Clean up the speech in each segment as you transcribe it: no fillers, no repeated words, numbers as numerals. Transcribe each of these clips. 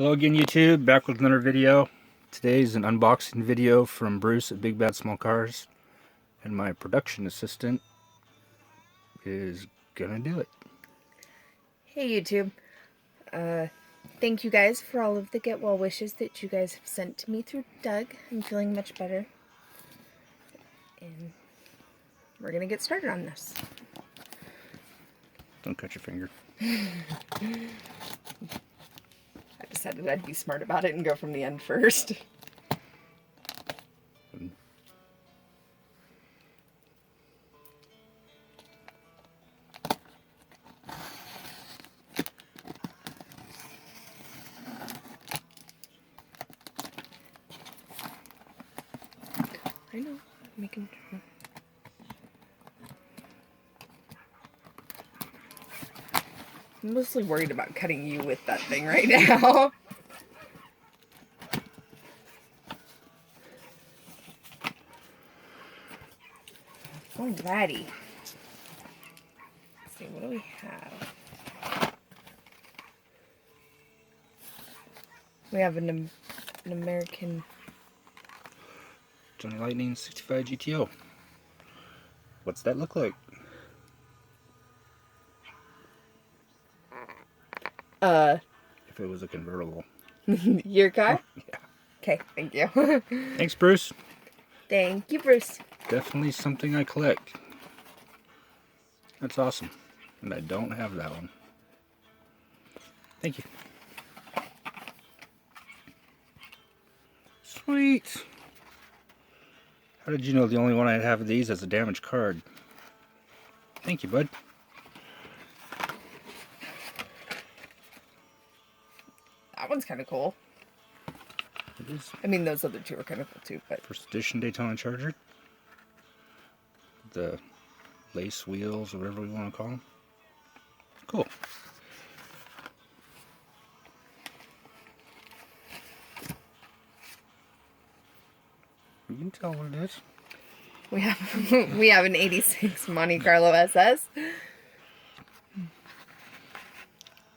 Hello again, YouTube. Back with another video. Today's an unboxing video from Bruce at Big Bad Small Cars, and my production assistant is gonna do it. Hey YouTube. Thank you guys for all of the get well wishes that you guys have sent to me through Doug. I'm feeling much better. And we're gonna get started on this. Don't cut your finger. I decided I'd be smart about it and go from the end first. I know, I'm making sure. I'm mostly worried about cutting you with that thing right now. Alrighty. Let's see, what do we have? We have an American Johnny Lightning 65 GTO. What's that look like? If it was a convertible. Your car? Yeah. Okay, thank you. Thanks, Bruce. Thank you, Bruce. Definitely something I collect. That's awesome. And I don't have that one. Thank you. Sweet. How did you know the only one I'd have of these has a damaged card? Thank you, bud. That one's kind of cool. It is. I mean, those other two are kind of cool too, but... First edition Daytona Charger. The lace wheels, or whatever we want to call them. Cool. You can tell what it is. We have an 86 Monte Carlo SS.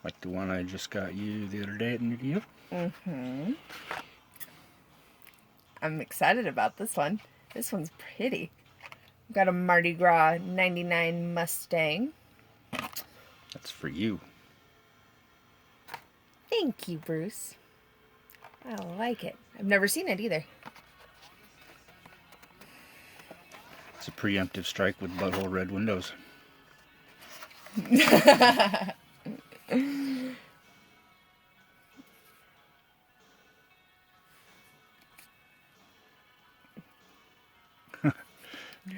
Like the one I just got you the other day at New Deal. Mm-hmm. I'm excited about this one. This one's pretty. We've got a Mardi Gras 99 Mustang. That's for you. Thank you, Bruce. I like it. I've never seen it either. It's a preemptive strike with butthole red windows.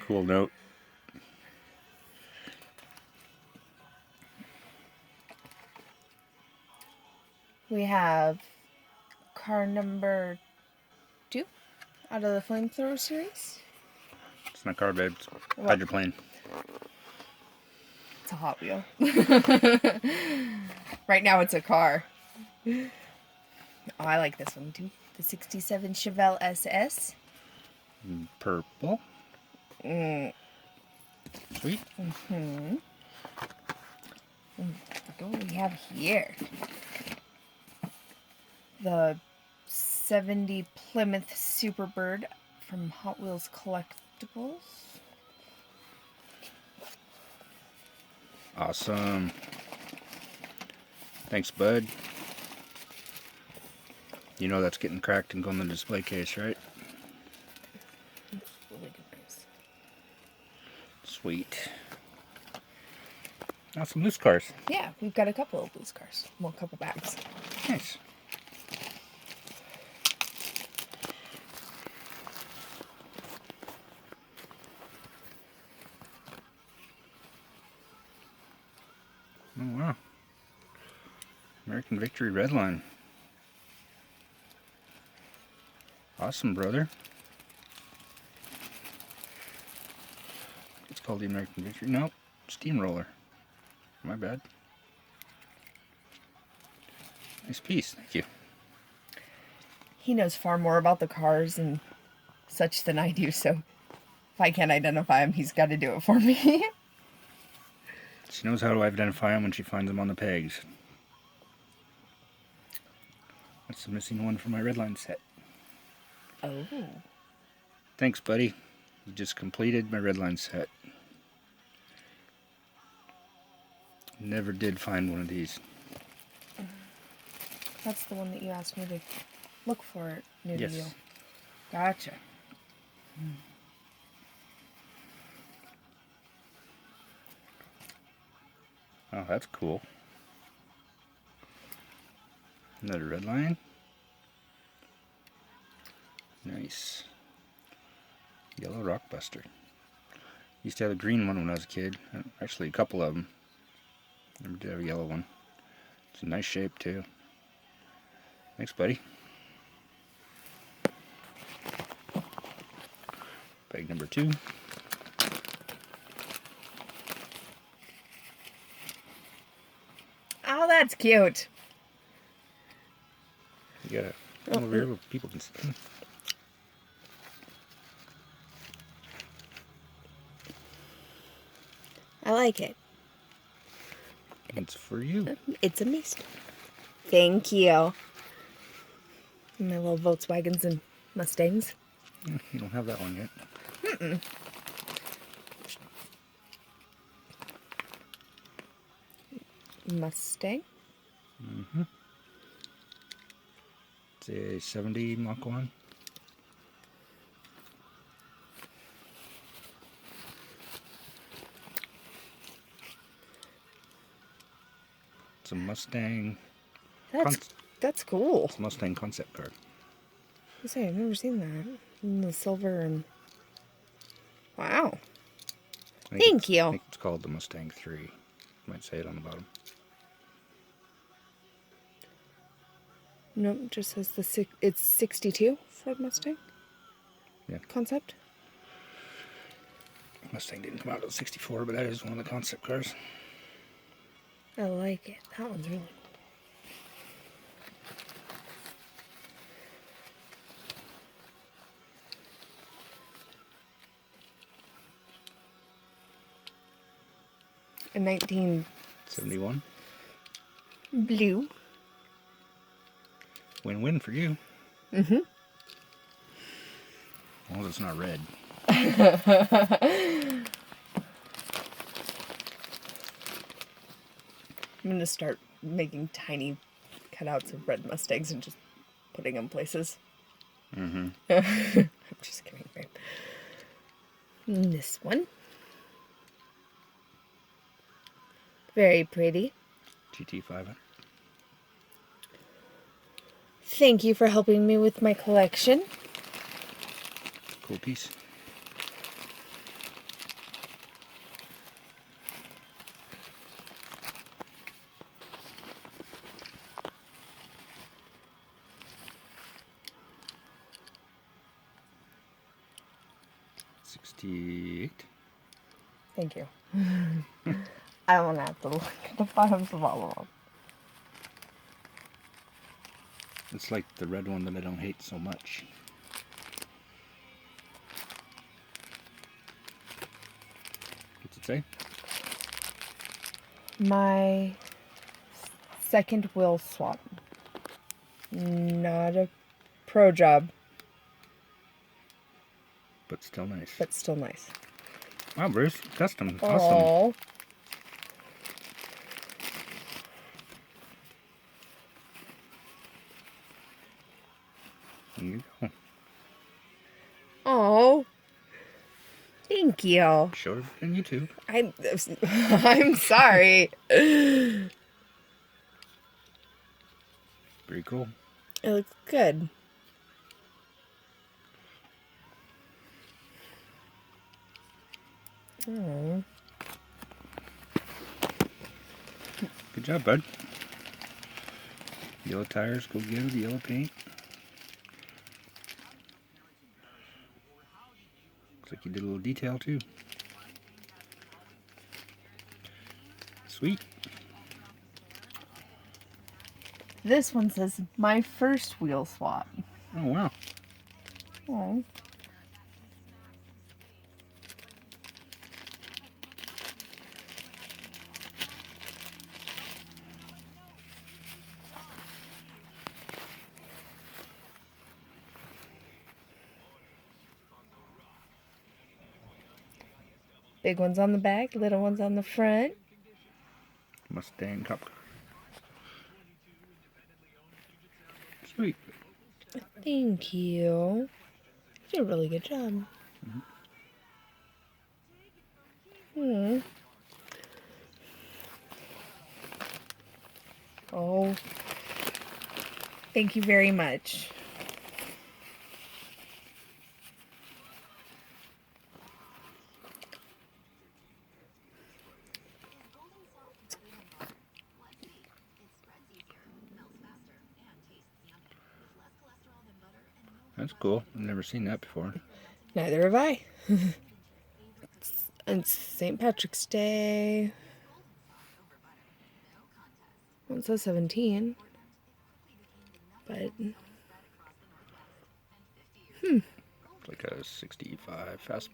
Cool note. We have car number 2 out of the Flamethrower series. It's not car, babe. It's hydroplane. It's a Hot Wheel. Right now it's a car. Oh, I like this one too. The 67 Chevelle SS. Purple. Sweet. What do we have here? The 70 Plymouth Superbird from Hot Wheels Collectibles. Awesome. Thanks, bud. You know that's getting cracked and going in the display case, right? Really good news. Sweet. Now some loose cars. Yeah, we've got a couple of loose cars. Well, a couple bags. Nice. Oh, wow. American Victory Redline. Awesome, brother. It's called the American Victory. Nope. Steamroller. My bad. Nice piece. Thank you. He knows far more about the cars and such than I do, so if I can't identify him, he's got to do it for me. She knows how to identify them when she finds them on the pegs. That's the missing one from my Redline set. Oh. Thanks, buddy. You just completed my Redline set. Never did find one of these. That's the one that you asked me to look for near Yes. you. Gotcha. Oh, that's cool. Another Redline. Nice. Yellow Rockbuster. Used to have a green one when I was a kid. Actually, a couple of them. Never did have a yellow one. It's a nice shape, too. Thanks, buddy. Bag number 2. Oh, that's cute. You got a over here where people can see. I like it. It's for you. It's a mist. Thank you. My little Volkswagens and Mustangs. You don't have that one yet. Mustang? It's a 70 Mach 1. It's a Mustang. That's cool. It's a Mustang concept car. I say, I've never seen that. In the silver and... Wow. Thank you. I think it's called the Mustang 3. Might say it on the bottom. Nope, just says it's 62 Ford Mustang Yeah. concept. Mustang didn't come out until 64, but that is one of the concept cars. I like it. That one's really cool. A 19 71. blue. Win-win for you. Mm-hmm. As long as it's not red. I'm going to start making tiny cutouts of red Mustangs and just putting them places. Mm-hmm. I'm just kidding, babe. And this one. Very pretty. GT500. Thank you for helping me with my collection. Cool piece. $68. Thank you. I want to have to look at the bottoms of all of them. It's like the red one that I don't hate so much. What's it say? My second wheel swap. Not a pro job, But still nice. but still nice. Wow, Bruce. Custom. Awesome. Oh, There you go. oh, thank you. Showed it on YouTube. I'm sorry. Very cool. It looks good. Oh. Good job, bud. Yellow tires, go get the yellow paint. Looks like you did a little detail too. Sweet. This one says my first wheel swap. Oh, wow. Oh. Big ones on the back, little ones on the front. Mustang cop car. Sweet. Thank you. You did a really good job. Hmm. Oh. Thank you very much. That's cool. I've never seen that before. Neither have I. It's St. Patrick's Day. Well, it says 17. But It's like a 65 fastback.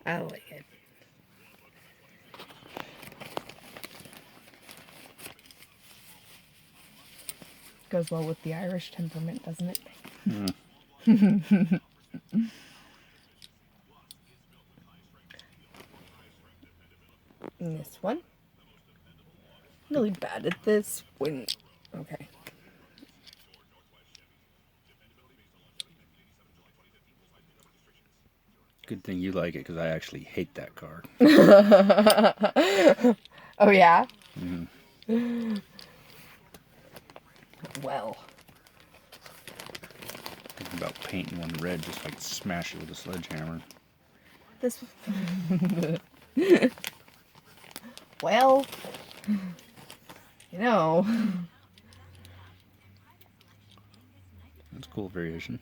I like it. Goes well with the Irish temperament, doesn't it? And this one. Really bad at this when... Okay. Good thing you like it, because I actually hate that car. Oh, yeah? Mm-hmm. Well. Thinking about painting one red, just like smash it with a sledgehammer. This... Well... You know... That's a cool variation.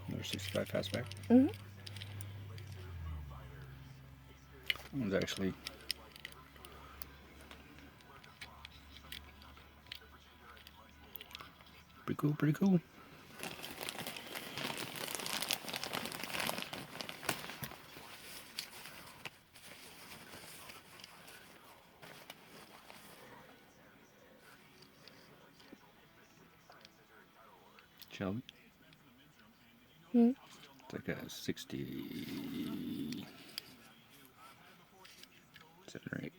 Another 65 fastback. Mm-hmm. That one's actually... pretty cool, pretty cool. Shelby. Hmm. It's like a 60... 7 or 8.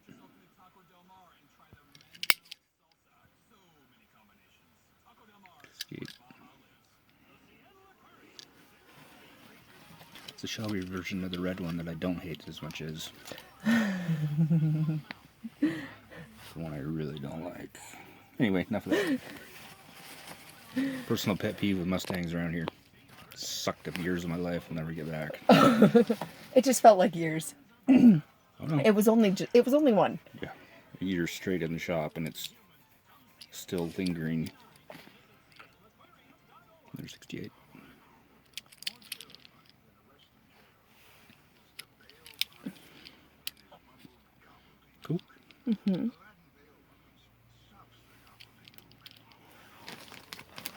It's the Shelby version of the red one that I don't hate as much as the one I really don't like. Anyway, enough of that. Personal pet peeve with Mustangs around here. Sucked up years of my life. Will never get back. It just felt like years. Oh, no. It was only one. Yeah, a year straight in the shop, and it's still lingering. There's 68. Cool. Mm-hmm.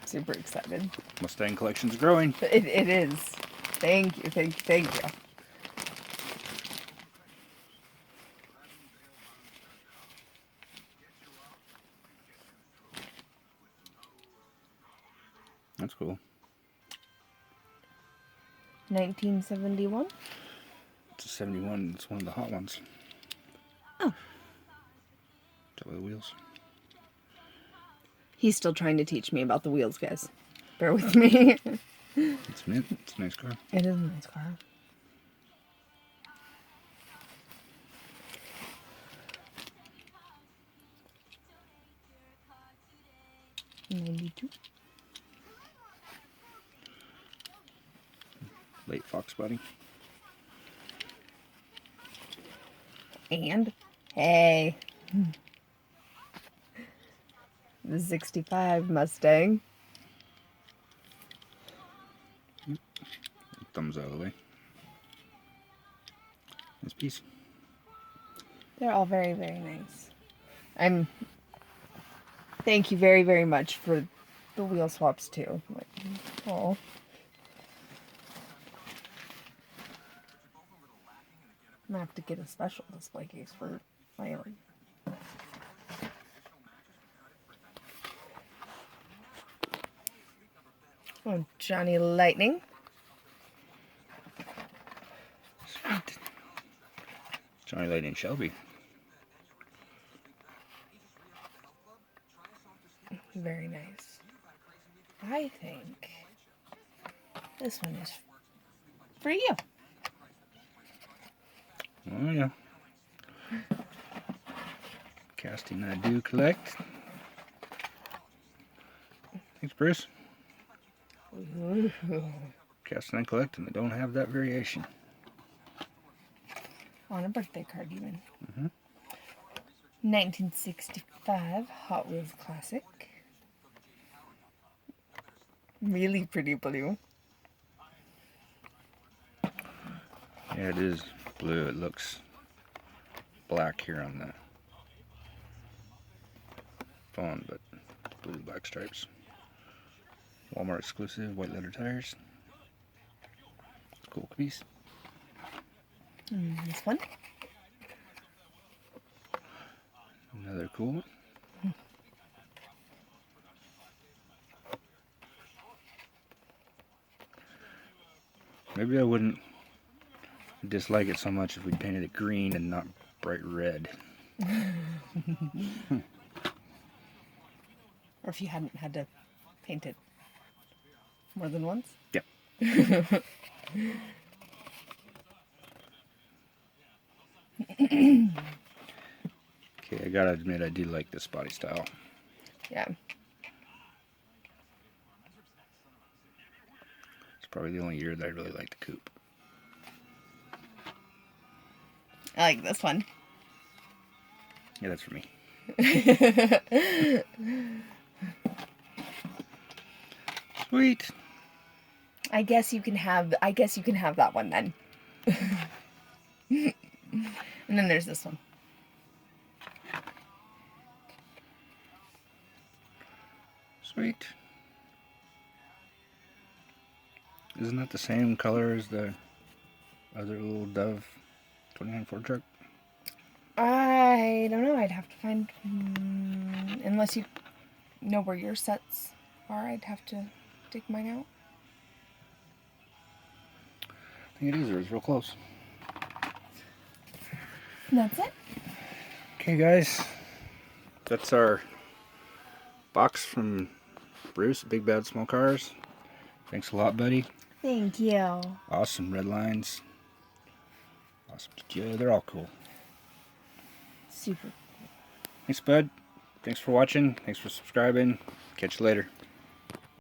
Super excited. Mustang collection's growing. It is. Thank you, thank you, thank you. That's cool. 1971. It's a 71. It's one of the hot ones. Oh. Double the wheels. He's still trying to teach me about the wheels, guys. Bear with me. It's mint. It's a nice car. It is a nice car. '92. Late Fox body. And hey, the '65 Mustang. Thumbs out of the way. Nice piece. They're all very, very nice. Thank you very, very much for the wheel swaps too. Oh. I'm gonna have to get a special display case for my yard. Oh, Johnny Lightning. Sweet. Johnny Lightning Shelby. Very nice. I think this one is for you. Oh yeah. Casting I do collect. Thanks, Bruce. Ooh. Casting I collect, and they don't have that variation. On a birthday card, even. Mm-hmm. 1965 Hot Wheels Classic. Really pretty blue. Yeah, it is blue. It looks black here on the phone, but blue black stripes. Walmart exclusive, white leather tires. Cool piece. This one. Another cool one. Maybe I wouldn't dislike it so much if we painted it green and not bright red. Or if you hadn't had to paint it more than once. Yep. Okay, I gotta admit I do like this body style. Yeah. It's probably the only year that I really like the coupe. I like this one. Yeah, that's for me. Sweet. I guess you can have that one then. And then there's this one. Sweet. Isn't that the same color as the other little Dove 29 Ford truck? I don't know. I'd have to find... unless you know where your sets are, I'd have to dig mine out. I think it is. It was real close. And that's it. Okay, guys. That's our box from Bruce, Big Bad Small Cars. Thanks a lot, buddy. Thank you. Awesome red lines. Awesome. Yeah, they're all cool. Super. Thanks, bud. Thanks for watching. Thanks for subscribing. Catch you later.